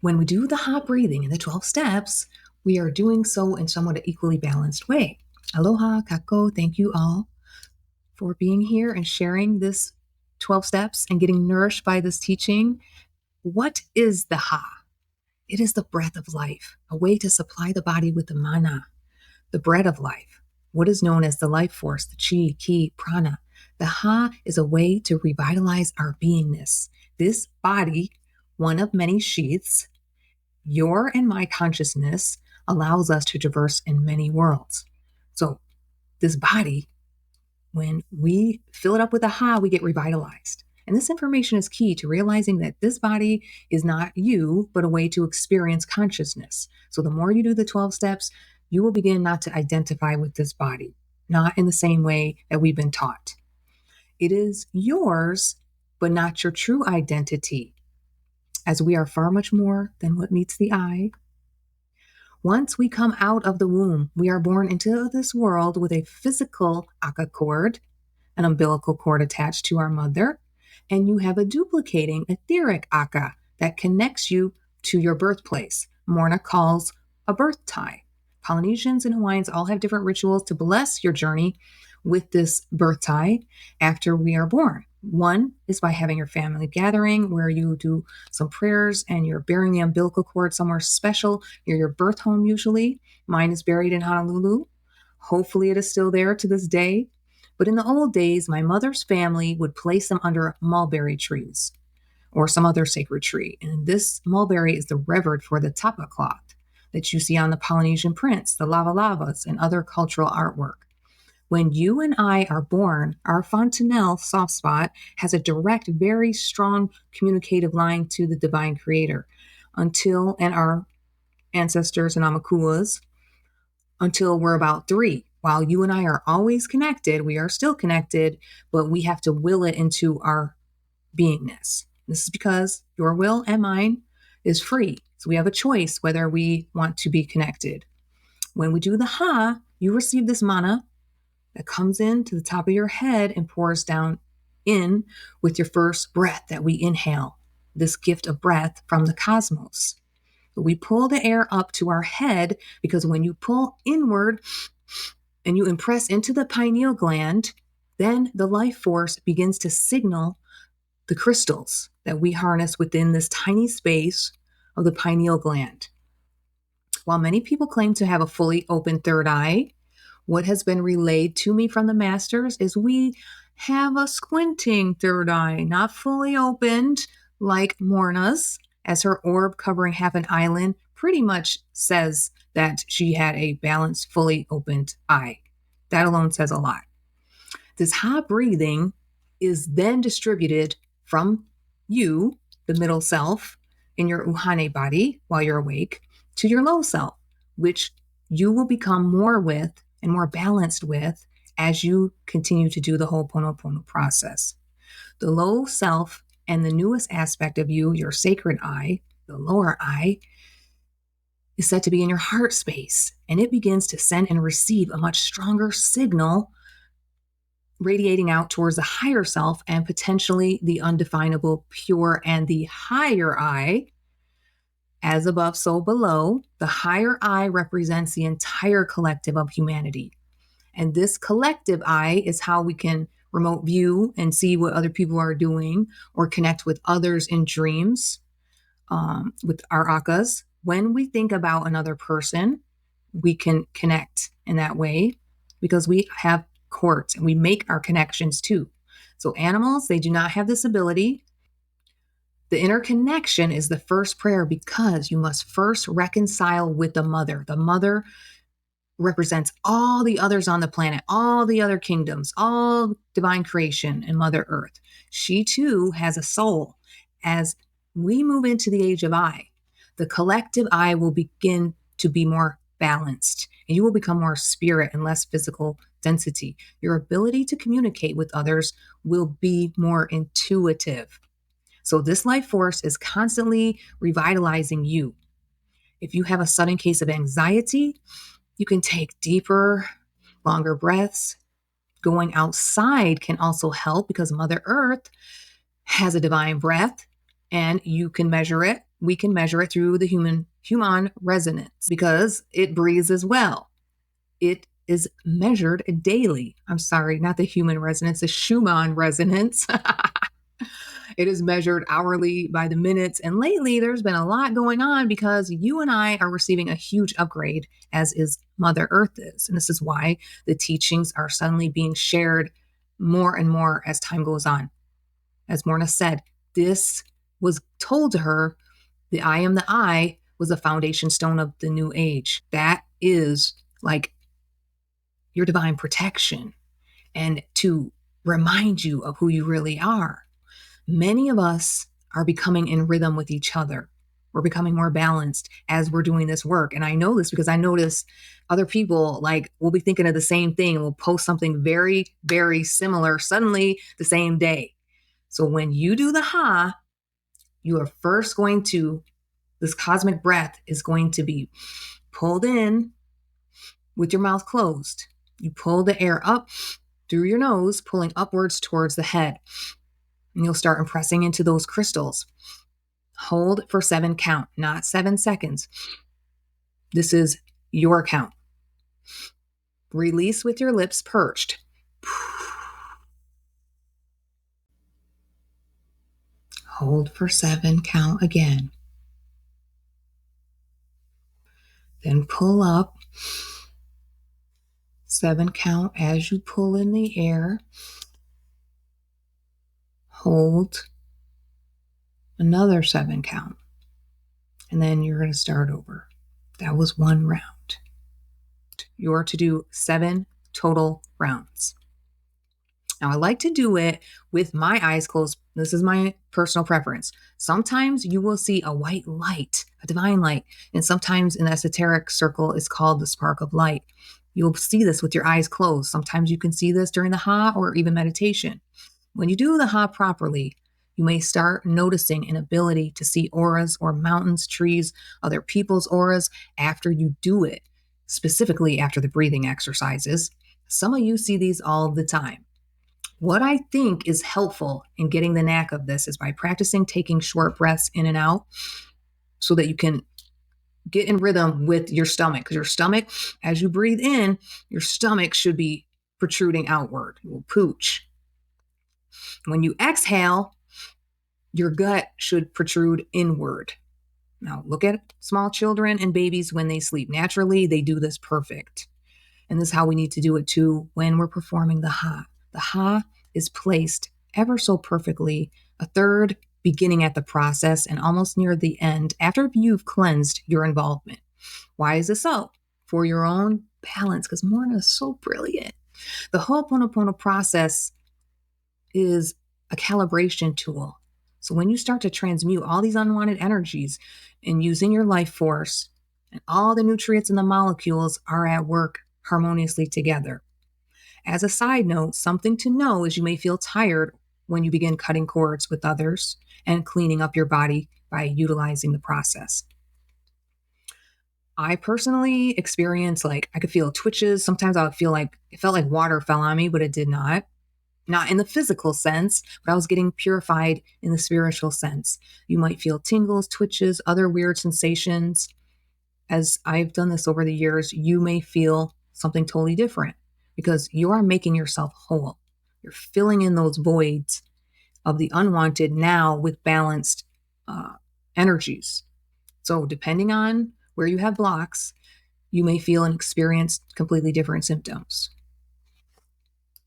When we do the hot breathing in the 12 steps, we are doing so in somewhat an equally balanced way. Aloha, kako, thank you all for being here and sharing this 12 steps and getting nourished by this teaching. What is the ha? It is the breath of life, a way to supply the body with the mana, the bread of life, what is known as the life force, the chi, ki, prana. The ha is a way to revitalize our beingness. This body, one of many sheaths, your and my consciousness allows us to traverse in many worlds. So this body, when we fill it up with a ha, we get revitalized. And this information is key to realizing that this body is not you, but a way to experience consciousness. So the more you do the 12 steps, you will begin not to identify with this body, not in the same way that we've been taught. It is yours, but not your true identity, as we are far much more than what meets the eye. Once we come out of the womb, we are born into this world with a physical aka cord, an umbilical cord attached to our mother, and you have a duplicating etheric aka that connects you to your birthplace. Morrnah calls a birth tie. Polynesians and Hawaiians all have different rituals to bless your journey with this birth tie after we are born. One is by having your family gathering where you do some prayers and you're burying the umbilical cord somewhere special near your birth home usually. Mine is buried in Honolulu. Hopefully it is still there to this day. But in the old days, my mother's family would place them under mulberry trees or some other sacred tree. And this mulberry is the revered for the tapa cloth that you see on the Polynesian prints, the lava lavas, and other cultural artwork. When you and I are born, our fontanelle soft spot has a direct, very strong communicative line to the divine creator and our ancestors and amakuas until we're about 3. While you and I are always connected, we are still connected, but we have to will it into our beingness. This is because your will and mine is free. So we have a choice whether we want to be connected. When we do the ha, you receive this mana that comes in to the top of your head and pours down in with your first breath that we inhale, this gift of breath from the cosmos. So we pull the air up to our head because when you pull inward and you impress into the pineal gland, then the life force begins to signal the crystals that we harness within this tiny space of the pineal gland. While many people claim to have a fully open third eye, what has been relayed to me from the masters is we have a squinting third eye, not fully opened like Morrnah's, as her orb covering half an island pretty much says that she had a balanced, fully opened eye. That alone says a lot. This ha breathing is then distributed from you, the middle self, in your uhane body while you're awake, to your low self, which you will become more with and more balanced with as you continue to do the Hooponopono process. The low self and the newest aspect of you, your sacred eye, the lower eye, is said to be in your heart space, and it begins to send and receive a much stronger signal radiating out towards the higher self and potentially the undefinable pure and the higher eye. As above, so below. The higher eye represents the entire collective of humanity. And this collective eye is how we can remote view and see what other people are doing or connect with others in dreams with our akas. When we think about another person, we can connect in that way because we have cords and we make our connections too. So animals, they do not have this ability. The interconnection is the first prayer because you must first reconcile with the mother. The mother represents all the others on the planet, all the other kingdoms, all divine creation and Mother Earth. She too has a soul. As we move into the age of I, the collective I will begin to be more balanced and you will become more spirit and less physical density. Your ability to communicate with others will be more intuitive. So this life force is constantly revitalizing you. If you have a sudden case of anxiety, you can take deeper, longer breaths. Going outside can also help because Mother Earth has a divine breath and you can measure it we can measure it through the human resonance because it breathes as well. It is measured daily. I'm sorry, not the human resonance, the Schumann resonance. It is measured hourly by the minutes. And lately, there's been a lot going on because you and I are receiving a huge upgrade, as is Mother Earth is. And this is why the teachings are suddenly being shared more and more as time goes on. As Morrnah said, this was told to her. The I am the I was the foundation stone of the new age. That is like your divine protection and to remind you of who you really are. Many of us are becoming in rhythm with each other. We're becoming more balanced as we're doing this work. And I know this because I notice other people like will be thinking of the same thing and will post something very, very similar suddenly the same day. So when you do the ha, you are first going to, this cosmic breath is going to be pulled in with your mouth closed. You pull the air up through your nose, pulling upwards towards the head. And you'll start impressing into those crystals. Hold for 7 count, not 7 seconds. This is your count. Release with your lips perched. Hold for 7 count again. Then pull up 7 count as you pull in the air. Hold another 7 count. And then you're going to start over. That was 1 round. You're to do 7 total rounds. Now, I like to do it with my eyes closed. This is my personal preference. Sometimes you will see a white light, a divine light, and sometimes in the esoteric circle, it's called the spark of light. You'll see this with your eyes closed. Sometimes you can see this during the ha or even meditation. When you do the ha properly, you may start noticing an ability to see auras or mountains, trees, other people's auras after you do it, specifically after the breathing exercises. Some of you see these all the time. What I think is helpful in getting the knack of this is by practicing taking short breaths in and out so that you can get in rhythm with your stomach. Because your stomach, as you breathe in, your stomach should be protruding outward. You will pooch. When you exhale, your gut should protrude inward. Now, look at small children and babies when they sleep. Naturally, they do this perfect. And this is how we need to do it too when we're performing the ha. The ha is placed ever so perfectly, a third beginning at the process and almost near the end after you've cleansed your involvement. Why is this so? For your own balance, because Morrnah is so brilliant. The Hooponopono process is a calibration tool. So when you start to transmute all these unwanted energies and using your life force, and all the nutrients and the molecules are at work harmoniously together. As a side note, something to know is you may feel tired when you begin cutting cords with others and cleaning up your body by utilizing the process. I personally experienced I could feel twitches. Sometimes I would feel like it felt like water fell on me, but it did not. Not in the physical sense, but I was getting purified in the spiritual sense. You might feel tingles, twitches, other weird sensations. As I've done this over the years, you may feel something totally different because you are making yourself whole. You're filling in those voids of the unwanted now with balanced energies. So depending on where you have blocks, you may feel and experience completely different symptoms.